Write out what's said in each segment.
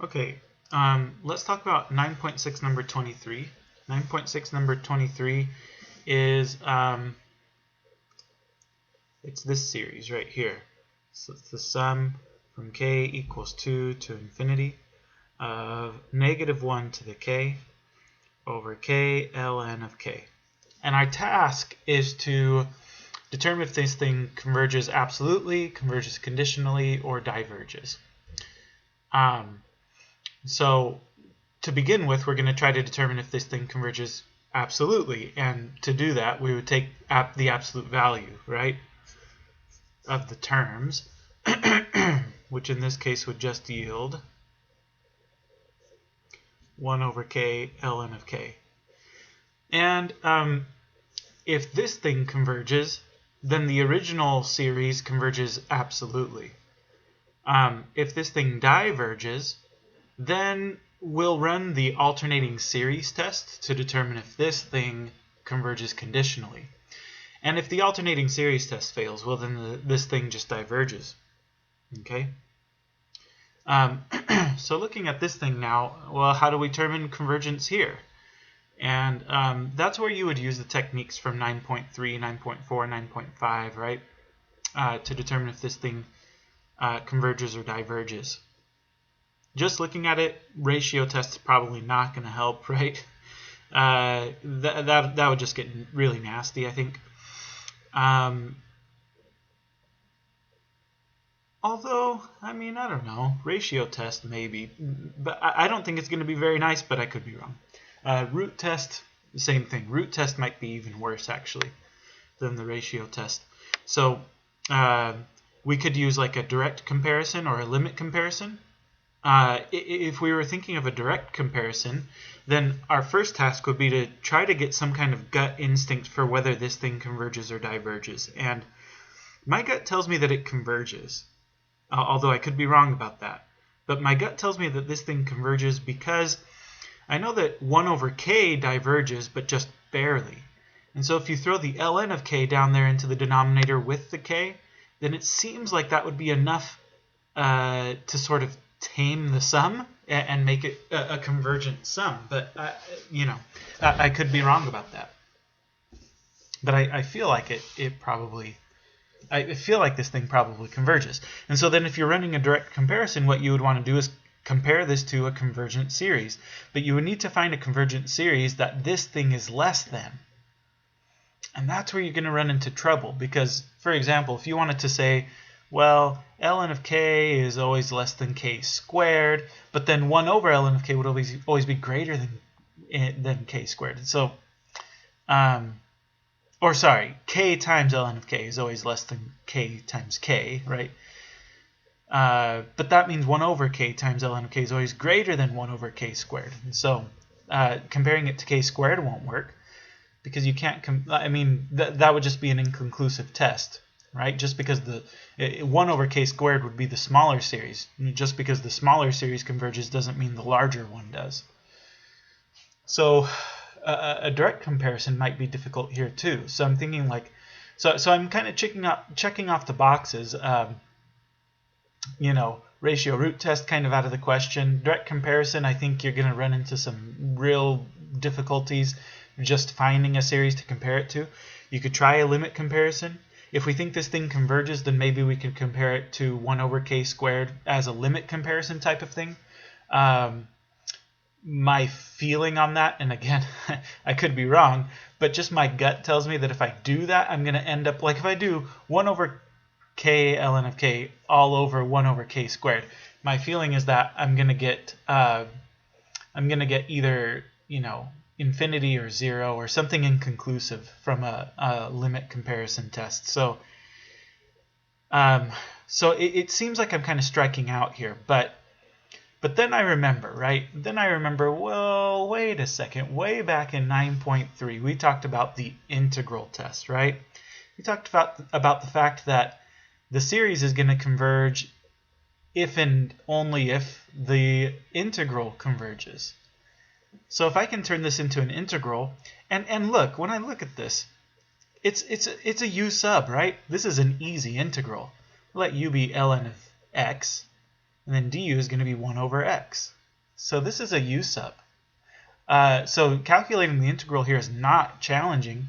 Okay, let's talk about 9.6 number 23. 9.6 number 23 is, it's this series right here. So it's the sum from k equals 2 to infinity of -1 to the k over k ln of k. And our task is to determine if this thing converges absolutely, converges conditionally, or diverges. So to begin with, we're going to try to determine if this thing converges absolutely. And to do that, we would take the absolute value, right, of the terms, which in this case would just yield 1 over k ln of k. And if this thing converges, then the original series converges absolutely. If this thing diverges, then we'll run the alternating series test to determine if this thing converges conditionally. And if the alternating series test fails, well, then this thing just diverges. Okay? So looking at this thing now, well, how do we determine convergence here? And that's where you would use the techniques from 9.3, 9.4, 9.5, right? To determine if this thing converges or diverges. Just looking at it, ratio test is probably not going to help, right? That would just get really nasty, I think. Although, I mean, I don't know. Ratio test, maybe. But I don't think it's going to be very nice, but I could be wrong. Root test, same thing. Root test might be even worse, actually, than the ratio test. So we could use like a direct comparison or a limit comparison. If we were thinking of a direct comparison, then our first task would be to try to get some kind of gut instinct for whether this thing converges or diverges. And my gut tells me that it converges, although I could be wrong about that. But my gut tells me that this thing converges because I know that 1 over k diverges, but just barely. And so if you throw the ln of k down there into the denominator with the k, then it seems like that would be enough to sort of tame the sum and make it a convergent sum. But, I could be wrong about that. But I feel like I feel like this thing probably converges. And so then if you're running a direct comparison, what you would want to do is compare this to a convergent series. But you would need to find a convergent series that this thing is less than. And that's where you're going to run into trouble. Because, for example, if you wanted to say, well, ln of k is always less than k squared, but then 1 over ln of k would always be greater than k squared. So, k times ln of k is always less than k times k, right? But that means 1 over k times ln of k is always greater than 1 over k squared. And so comparing it to k squared won't work because you can't, that would just be an inconclusive test, right? Just because 1 over k squared would be the smaller series. Just because the smaller series converges doesn't mean the larger one does. So a direct comparison might be difficult here too. So I'm thinking like, so I'm kind of checking off the boxes. Ratio root test kind of out of the question. Direct comparison, I think you're going to run into some real difficulties just finding a series to compare it to. You could try a limit comparison. If we think this thing converges, then maybe we could compare it to 1 over k squared as a limit comparison type of thing. My feeling on that, and again, I could be wrong, but just my gut tells me that if I do that, I'm going to end up, like if I do 1 over k ln of k all over 1 over k squared, my feeling is that I'm going to get either, infinity or 0 or something inconclusive from a limit comparison test. So it seems like I'm kind of striking out here, but then I remember, right? Well, wait a second. Way back in 9.3, we talked about the integral test, right? We talked about the fact that the series is going to converge if and only if the integral converges. So if I can turn this into an integral, and look, when I look at this, it's a u sub, right? This is an easy integral. Let u be ln of x. and then du is going to be 1 over x. So this is a u sub. So calculating the integral here is not challenging.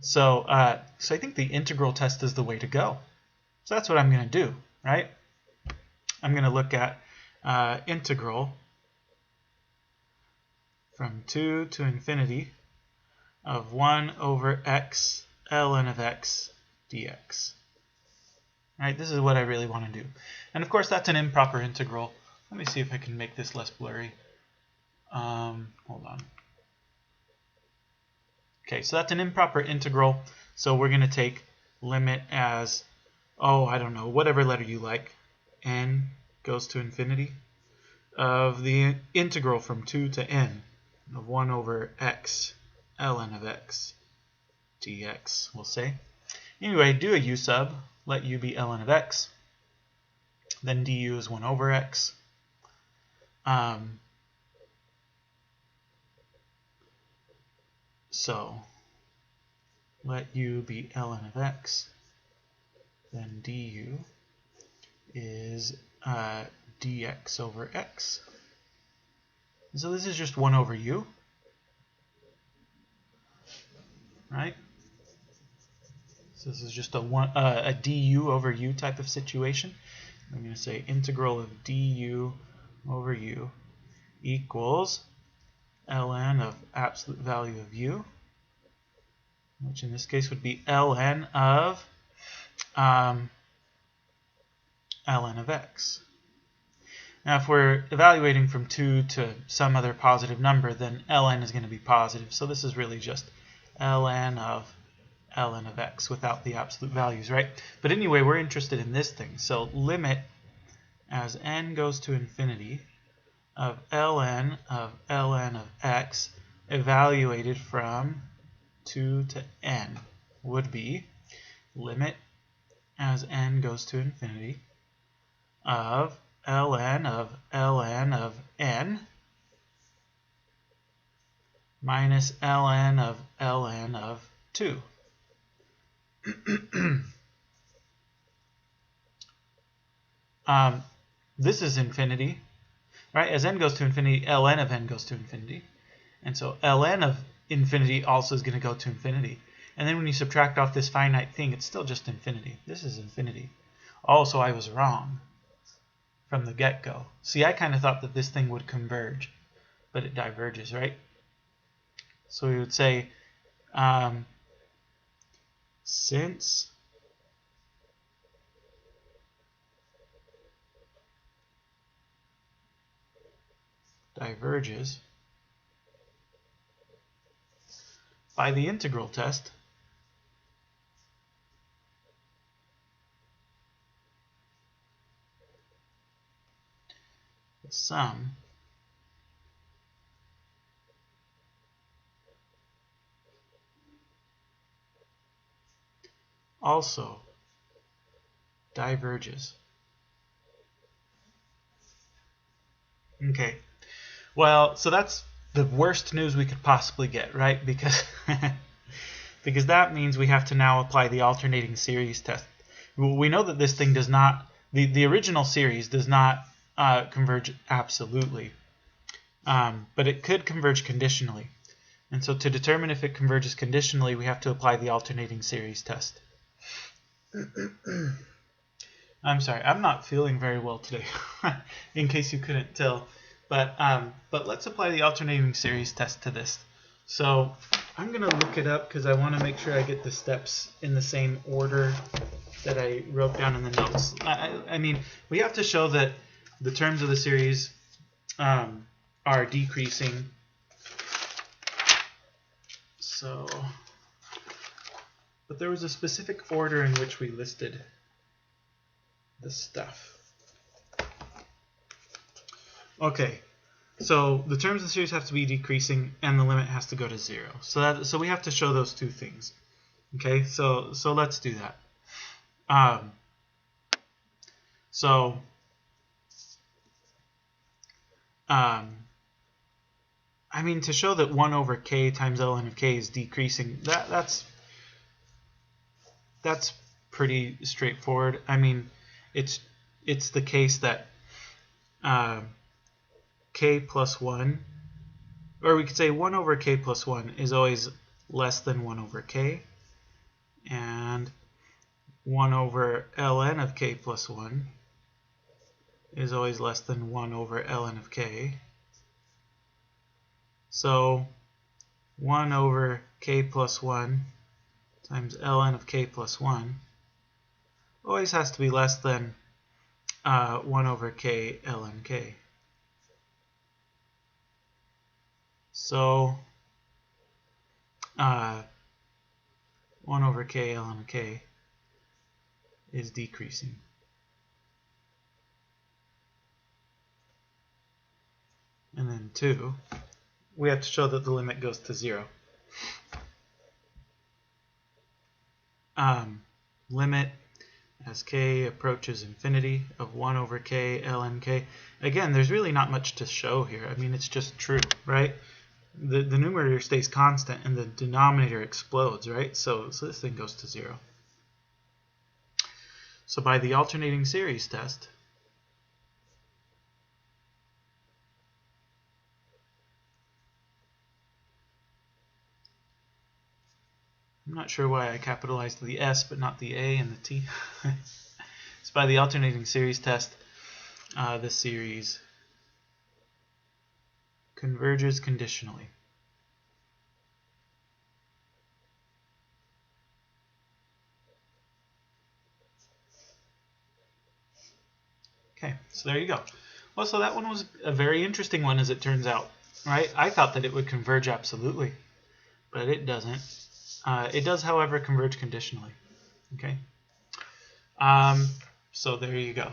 So I think the integral test is the way to go. So that's what I'm going to do, right? I'm going to look at integral from 2 to infinity of 1 over x ln of x dx. Right, this is what I really want to do. And of course that's an improper integral. Let me see if I can make this less blurry. Hold on. Okay, so that's an improper integral. So we're going to take limit as, I don't know, whatever letter you like. N goes to infinity of the integral from 2 to n of 1 over x ln of x dx, we'll say. Anyway, do a u sub. Let u be ln of x. Then du is 1 over x. So let u be ln of x. Then du is dx over x. So this is just 1 over u, right? So this is just a du over u type of situation. I'm going to say integral of du over u equals ln of absolute value of u, which in this case would be ln of x. Now if we're evaluating from 2 to some other positive number, then ln is going to be positive. So this is really just ln of x without the absolute values, right? But anyway, we're interested in this thing. So limit as n goes to infinity of ln of x evaluated from 2 to n would be limit as n goes to infinity of ln of n minus ln of 2. This is infinity, right? As n goes to infinity, ln of n goes to infinity. And so ln of infinity also is going to go to infinity. And then when you subtract off this finite thing, it's still just infinity. This is infinity. So I was wrong from the get-go. See, I kind of thought that this thing would converge, but it diverges, right? So we would say, since diverges by the integral test, the sum also diverges. Okay, well, so that's the worst news we could possibly get, right? Because because that means we have to now apply the alternating series test. We know that this thing does not, the original series does not converge absolutely, but it could converge conditionally. And so to determine if it converges conditionally, we have to apply the alternating series test. I'm sorry, I'm not feeling very well today, in case you couldn't tell. But let's apply the alternating series test to this. So I'm going to look it up because I want to make sure I get the steps in the same order that I wrote down in the notes. I mean, we have to show that the terms of the series are decreasing. So, but there was a specific order in which we listed the stuff. Okay, so the terms of the series have to be decreasing and the limit has to go to 0. So we have to show those two things. Okay, so let's do that. I mean, to show that 1 over k times ln of k is decreasing, that's pretty straightforward. I mean, it's the case that k plus 1, or we could say 1 over k plus 1 is always less than 1 over k, and 1 over ln of k plus 1 is always less than 1 over ln of k. So 1 over k plus 1 times ln of k plus 1 always has to be less than 1 over k ln k. So 1 over k ln k is decreasing. And then 2, we have to show that the limit goes to 0. Limit as k approaches infinity of 1 over k ln k. Again, there's really not much to show here. I mean, it's just true, right? The numerator stays constant and the denominator explodes, right? So this thing goes to 0. So by the alternating series test, I'm not sure why I capitalized the S but not the A and the T. So by the alternating series test, the series converges conditionally. Okay, so there you go. Well, so that one was a very interesting one, as it turns out, right? I thought that it would converge absolutely, but it doesn't. It does, however, converge conditionally. Okay. So there you go.